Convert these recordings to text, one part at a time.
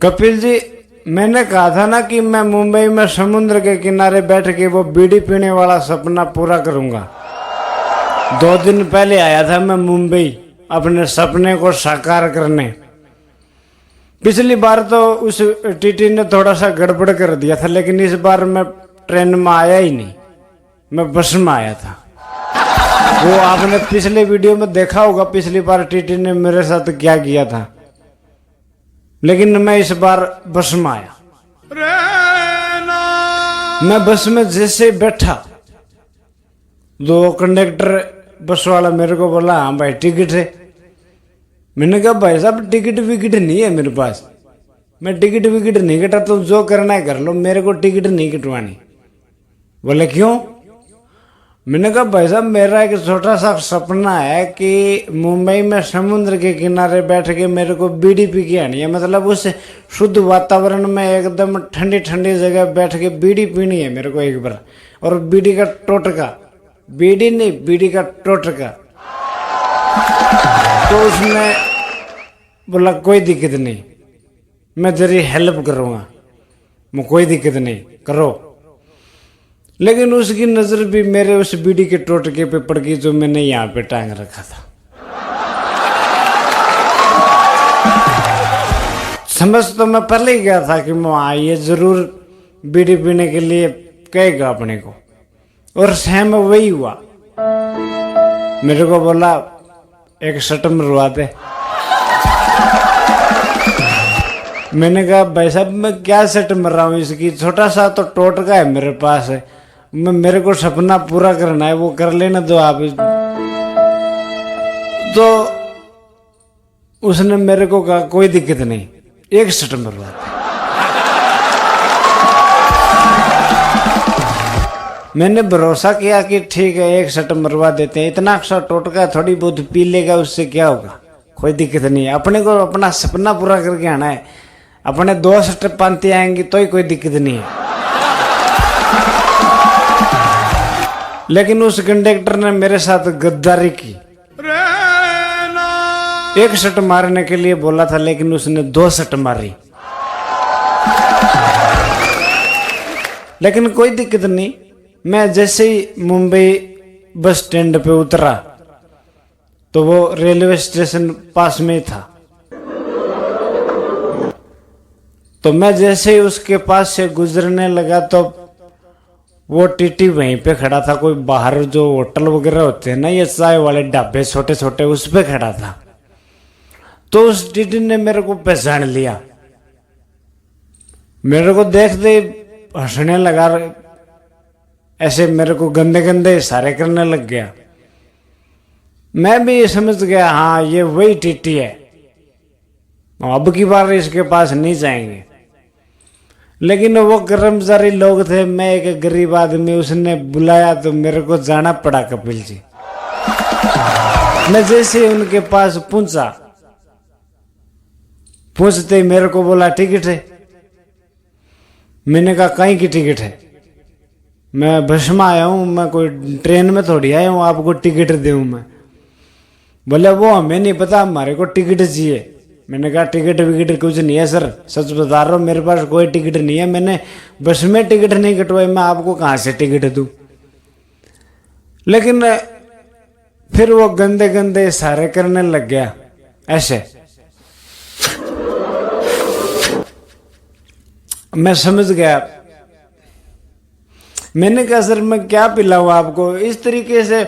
कपिल जी, मैंने कहा था ना कि मैं मुंबई में समुद्र के किनारे बैठ के वो बीड़ी पीने वाला सपना पूरा करूंगा। 2 दिन पहले आया था मैं मुंबई अपने सपने को साकार करने। पिछली बार तो उस टीटी ने थोड़ा सा गड़बड़ कर दिया था, लेकिन इस बार मैं ट्रेन में आया ही नहीं, मैं बस में आया था। वो आपने पिछले वीडियो में देखा होगा, पिछली बार टीटी ने मेरे साथ क्या किया था, लेकिन मैं इस बार बस में आया। मैं बस में जैसे बैठा, दो कंडक्टर बस वाला मेरे को बोला, हाँ भाई टिकट है। मैंने कहा भाई साहब टिकट विकट नहीं है मेरे पास, मैं टिकट विकट नहीं कटा, तुम जो करना है कर लो, मेरे को टिकट नहीं कटवानी। बोले क्यों? मैंने कहा भाई साहब मेरा एक छोटा सा सपना है कि मुंबई में समुद्र के किनारे बैठ के मेरे को बीड़ी पी के आनी है, मतलब उस शुद्ध वातावरण में एकदम ठंडी ठंडी जगह बैठ के बीड़ी पीनी है मेरे को एक बार, और बीड़ी का टोटका, बीड़ी नहीं बीड़ी का टोटका। तो उसने बोला कोई दिक्कत नहीं, मैं तेरी हेल्प करूँगा, मैं कोई दिक्कत नहीं करो। लेकिन उसकी नजर भी मेरे उस बीड़ी के टोटके पे पड़ गई जो मैंने यहाँ पे टांग रखा था। समझ तो मैं पहले ही गया था कि वहाँ ये जरूर बीड़ी पीने के लिए कहेगा अपने को, और सेम वही हुआ। मेरे को बोला एक शर्ट मरवा दे। मैंने कहा भाई साहब मैं क्या सेट मर रहा हूँ, इसकी छोटा सा तो टोटका है मेरे पास है, मेरे को सपना पूरा करना है, वो कर लेना दो आप। तो उसने मेरे को कहा कोई दिक्कत नहीं, एक सेट मरवा दे। मैंने भरोसा किया कि ठीक है एक सेट मरवा देते हैं, इतना अच्छा टोटका थोड़ी बहुत पी लेगा, उससे क्या होगा, कोई दिक्कत नहीं है, अपने को अपना सपना पूरा करके आना है, अपने 2 सेट पांति आएंगी तो ही कोई दिक्कत नहीं है। लेकिन उस कंडक्टर ने मेरे साथ गद्दारी की, एक शट मारने के लिए बोला था, लेकिन उसने 2 शट मारी। लेकिन कोई दिक्कत नहीं, मैं जैसे ही मुंबई बस स्टैंड पे उतरा तो वो रेलवे स्टेशन पास में था। तो मैं जैसे ही उसके पास से गुजरने लगा तो वो टीटी वहीं पे खड़ा था, कोई बाहर जो होटल वगैरह होते हैं ना, ये चाय वाले ढाबे छोटे छोटे, उस पे खड़ा था। तो उस टीटी ने मेरे को पहचान लिया, मेरे को देखते हंसने लगा, ऐसे मेरे को गंदे गंदे इशारे करने लग गया। मैं भी समझ गया हाँ ये वही टीटी है, अब की बार इसके पास नहीं जाएंगे। लेकिन वो कर्मचारी लोग थे, मैं एक गरीब आदमी, उसने बुलाया तो मेरे को जाना पड़ा कपिल जी। मैं जैसे ही उनके पास पहुंचा, पहुंचते ही मेरे को बोला टिकट है। मैंने कहा कहीं की टिकट है, मैं बस में आया हूं, मैं कोई ट्रेन में थोड़ी आया हूं आपको टिकट दूं मैं। बोले वो हमें नहीं पता, हमारे को टिकट चाहिए। मैंने कहा टिकट विकट कुछ नहीं है सर, सच बता रहा हूँ मेरे पास कोई टिकट नहीं है, मैंने बस में टिकट नहीं कटवाई, मैं आपको कहाँ से टिकट दूं। लेकिन फिर वो गंदे गंदे इशारे करने लग गया ऐसे। मैं समझ गया, मैंने कहा सर मैं क्या पिलाऊं आपको, इस तरीके से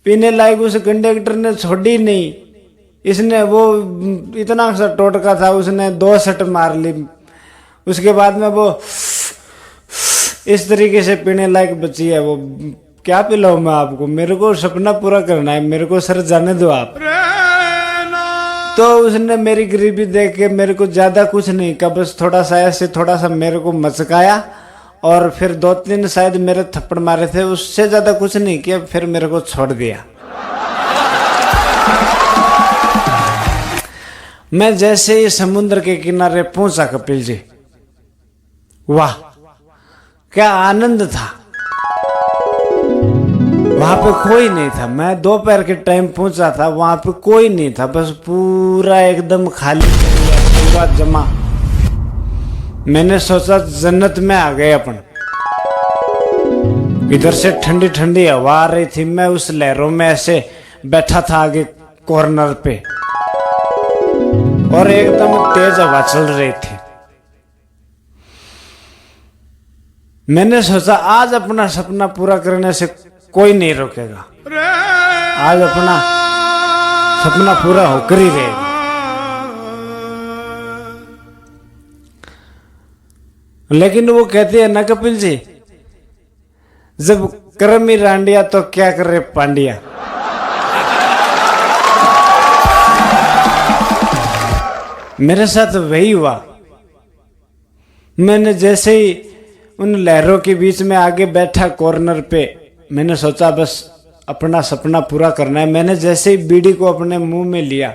पीने लायक उस कंडक्टर ने छोड़ी नहीं, इसने वो इतना सा टोटका था, उसने 2 शट मार ली। उसके बाद में वो इस तरीके से पीने लायक बची है, वो क्या पिलाऊं मैं आपको, मेरे को सपना पूरा करना है, मेरे को सर जाने दो आप। तो उसने मेरी गरीबी देख के मेरे को ज्यादा कुछ नहीं कहा, बस थोड़ा सा ऐसे थोड़ा सा मेरे को मचकाया, और फिर 2-3 शायद मेरे थप्पड़ मारे थे, उससे ज्यादा कुछ नहीं किया, फिर मेरे को छोड़ दिया। मैं जैसे ही समुद्र के किनारे पहुंचा कपिल जी, वाह क्या आनंद था, वहां पे कोई नहीं था। मैं दोपहर के टाइम पहुंचा था, वहां पे कोई नहीं था, बस पूरा एकदम खाली पूरा जमा। मैंने सोचा जन्नत में आ गए अपन। इधर से ठंडी ठंडी हवा आ रही थी, मैं उस लहरों में ऐसे बैठा था आगे कॉर्नर पे, और एकदम तेज हवा चल रही थी। मैंने सोचा आज अपना सपना पूरा करने से कोई नहीं रोकेगा, आज अपना सपना पूरा होकर ही रहेगा। लेकिन वो कहते हैं ना कपिल जी, जब कर्म ही रांडिया तो क्या करे पांडिया। मेरे साथ वही हुआ। मैंने जैसे ही उन लहरों के बीच में आगे बैठा कॉर्नर पे, मैंने सोचा बस अपना सपना पूरा करना है। मैंने जैसे ही बीड़ी को अपने मुंह में लिया,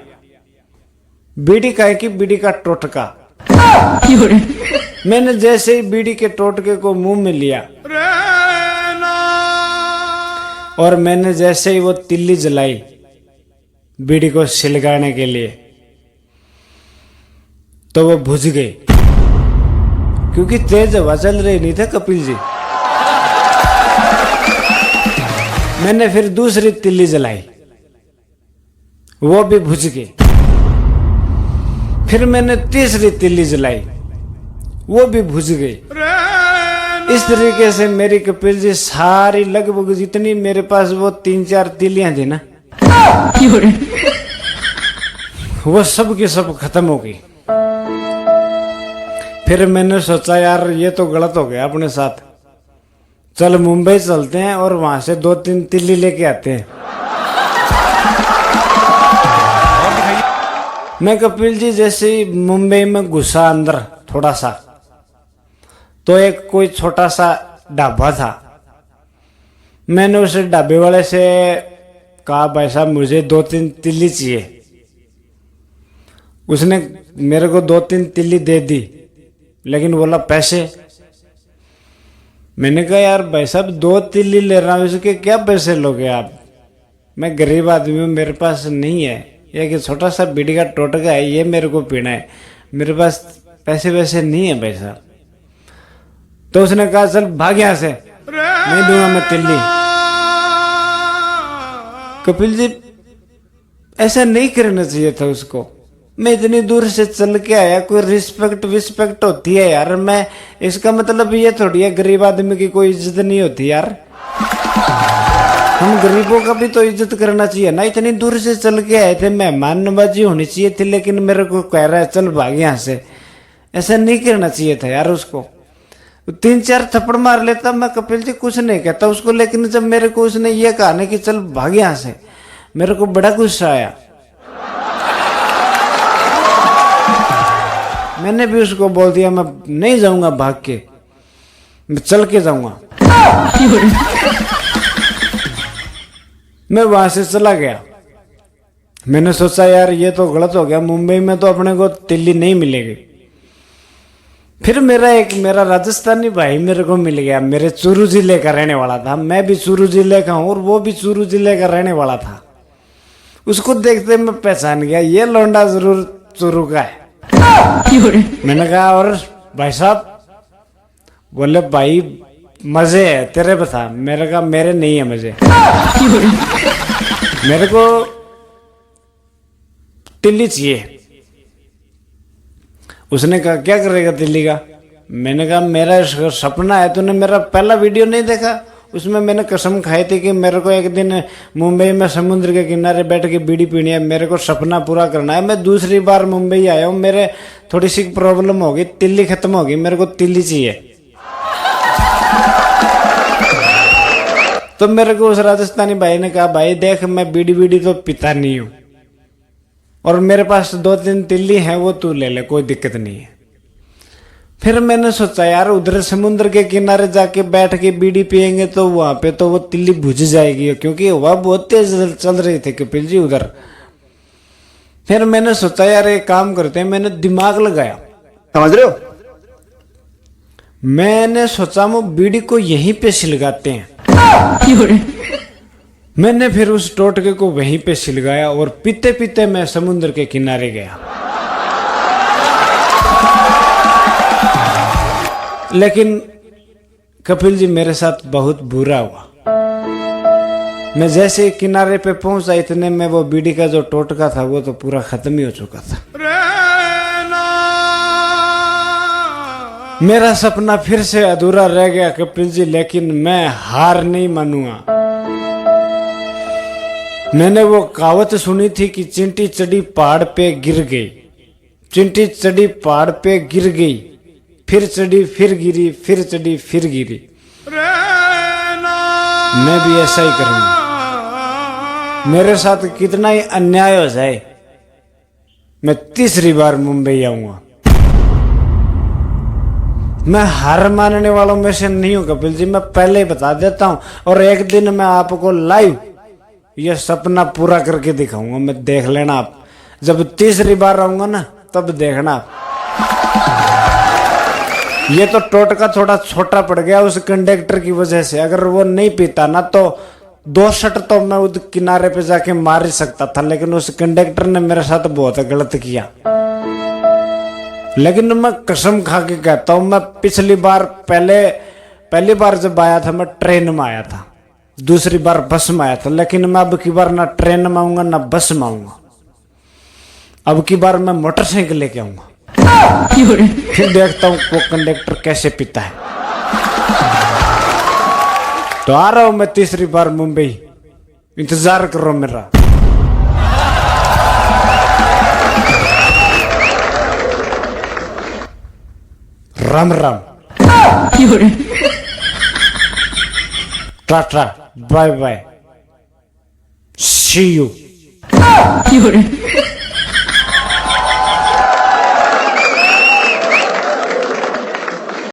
बीड़ी का है कि बीड़ी का टोटका, मैंने जैसे ही बीड़ी के टोटके को मुंह में लिया और मैंने जैसे ही वो तिल्ली जलाई बीड़ी को सिलगाने के लिए, तो वो बुझ गई, क्योंकि तेज हवा चल रही नहीं था कपिल जी। मैंने फिर दूसरी तिल्ली जलाई, वो भी बुझ गई। फिर मैंने तीसरी तिल्ली जलाई, वो भी बुझ गई। इस तरीके से मेरी कपिल जी सारी लगभग जितनी मेरे पास वो 3-4 तिल्लियां थी ना, वो सब की सब खत्म हो गई। फिर मैंने सोचा यार ये तो गलत हो गया अपने साथ, चल मुंबई चलते हैं और वहां से 2-3 तिल्ली लेके आते हैं। मैं कपिल जी जैसे ही मुंबई में घुसा अंदर थोड़ा सा, तो एक कोई छोटा सा ढाबा था। मैंने उस ढाबे वाले से कहा भाई साहब मुझे 2-3 तिल्ली चाहिए। उसने मेरे को 2-3 तिल्ली दे दी, लेकिन बोला पैसे। मैंने कहा यार भाई साहब 2 तिल्ली ले रहा हूं, इसके क्या पैसे लोगे आप? मैं गरीब आदमी हूं, मेरे पास नहीं है, ये कि छोटा सा बीड़ी का टोटका है, ये मेरे को पीना है, मेरे पास पैसे वैसे नहीं है भाई साहब। तो उसने कहा चल भाग यहां से, नहीं दूंगा मैं तिल्ली। कपिल जी ऐसा नहीं करना चाहिए था उसको। मैं इतनी दूर से चल के आया, कोई रिस्पेक्ट होती है यार। मैं इसका मतलब ये थोड़ी है गरीब आदमी की कोई इज्जत नहीं होती यार। हम गरीबों का भी तो इज्जत करना चाहिए ना। इतनी दूर से चल के आए थे, मेहमान नवाजी होनी चाहिए थी, लेकिन मेरे को कह रहा है चल भाग यहाँ से। ऐसा नहीं करना चाहिए था यार उसको। 3-4 थप्पड़ मार लेता मैं, कपिल जी कुछ नहीं कहता उसको, लेकिन जब मेरे को उसने ये कहा ना कि चल भाग यहाँ से, मेरे को बड़ा गुस्सा आया। मैंने भी उसको बोल दिया मैं नहीं जाऊंगा भाग के, मैं चल के जाऊंगा। मैं वहां से चला गया। मैंने सोचा यार ये तो गलत हो गया, मुंबई में तो अपने को तिल्ली नहीं मिलेगी। फिर मेरा राजस्थानी भाई मेरे को मिल गया, मेरे चूरू जिले का रहने वाला था। मैं भी चूरू जिले का हूं और वो भी चूरू जिले का रहने वाला था। उसको देखते मैं पहचान गया, ये लौंडा जरूर चूरू का है। मैंने कहा और भाई साहब? बोले भाई मजे है तेरे बता। मेरे कहा मेरे नहीं है मजे, मेरे को तिल्ली चाहिए। उसने कहा क्या करेगा तिल्ली का? मैंने कहा मेरा सपना है, तूने मेरा पहला वीडियो नहीं देखा? उसमें मैंने कसम खाई थी कि मेरे को एक दिन मुंबई में समुद्र के किनारे बैठ के बीड़ी पीनी है, मेरे को सपना पूरा करना है। मैं दूसरी बार मुंबई आया हूँ, मेरे थोड़ी सी प्रॉब्लम होगी, तिल्ली खत्म होगी, मेरे को तिल्ली चाहिए। तो मेरे को उस राजस्थानी भाई ने कहा भाई देख मैं बीड़ी तो पीता नहीं हूं, और मेरे पास 2-3 तिल्ली हैं, वो तू ले ले, कोई दिक्कत नहीं है। फिर मैंने सोचा यार उधर समुद्र के किनारे जाके बैठ के बीड़ी पियेंगे तो वहां पे तो वो तिल्ली बुझ जाएगी, क्योंकि हवा बहुत तेज चल रही थी कपिल जी उधर। फिर मैंने सोचा यार एक काम करते हैं, मैंने दिमाग लगाया, समझ रहे हो? मैंने सोचा वो बीड़ी को यहीं पे सिलगाते हैं। मैंने फिर उस टोटके को वहीं पे सिलगाया और पीते पीते मैं समुद्र के किनारे गया। लेकिन कपिल जी मेरे साथ बहुत बुरा हुआ। मैं जैसे ही किनारे पे पहुंचा इतने में वो बीड़ी का जो टोटका था वो तो पूरा खत्म ही हो चुका था। मेरा सपना फिर से अधूरा रह गया कपिल जी, लेकिन मैं हार नहीं मानूंगा। मैंने वो कहावत सुनी थी कि चिंटी चढ़ी पहाड़ पे गिर गई, चिंटी चढ़ी पहाड़ पे गिर गई, फिर चढ़ी फिर गिरी, फिर चढ़ी फिर गिरी। मैं भी ऐसा ही करूंगा। मेरे साथ कितना ही अन्याय हो जाए, मैं तीसरी बार मुंबई आऊंगा। मैं हार मानने वालों में से नहीं हूं कपिल जी, मैं पहले ही बता देता हूं। और एक दिन मैं आपको लाइव यह सपना पूरा करके दिखाऊंगा। मैं देख लेना आप, जब तीसरी बार आऊंगा ना तब देखना आप। ये तो टोटका थोड़ा छोटा पड़ गया उस कंडक्टर की वजह से। अगर वो नहीं पीता ना तो 2 शट तो मैं उस किनारे पे जाके मार ही सकता था, लेकिन उस कंडक्टर ने मेरे साथ बहुत गलत किया। लेकिन मैं कसम खा के कहता हूं, मैं पिछली बार पहली बार जब आया था मैं ट्रेन में आया था, दूसरी बार बस में आया था, लेकिन मैं अब की बार ना ट्रेन में आऊंगा ना बस में आऊंगा। अब की बार मैं मोटरसाइकिल लेके आऊंगा, फिर देखता हूं वो कंडक्टर कैसे पीता है। तो आ रहा हूं मैं तीसरी बार मुंबई, इंतजार करो मेरा। Ram Ram, tata, bye bye, see you.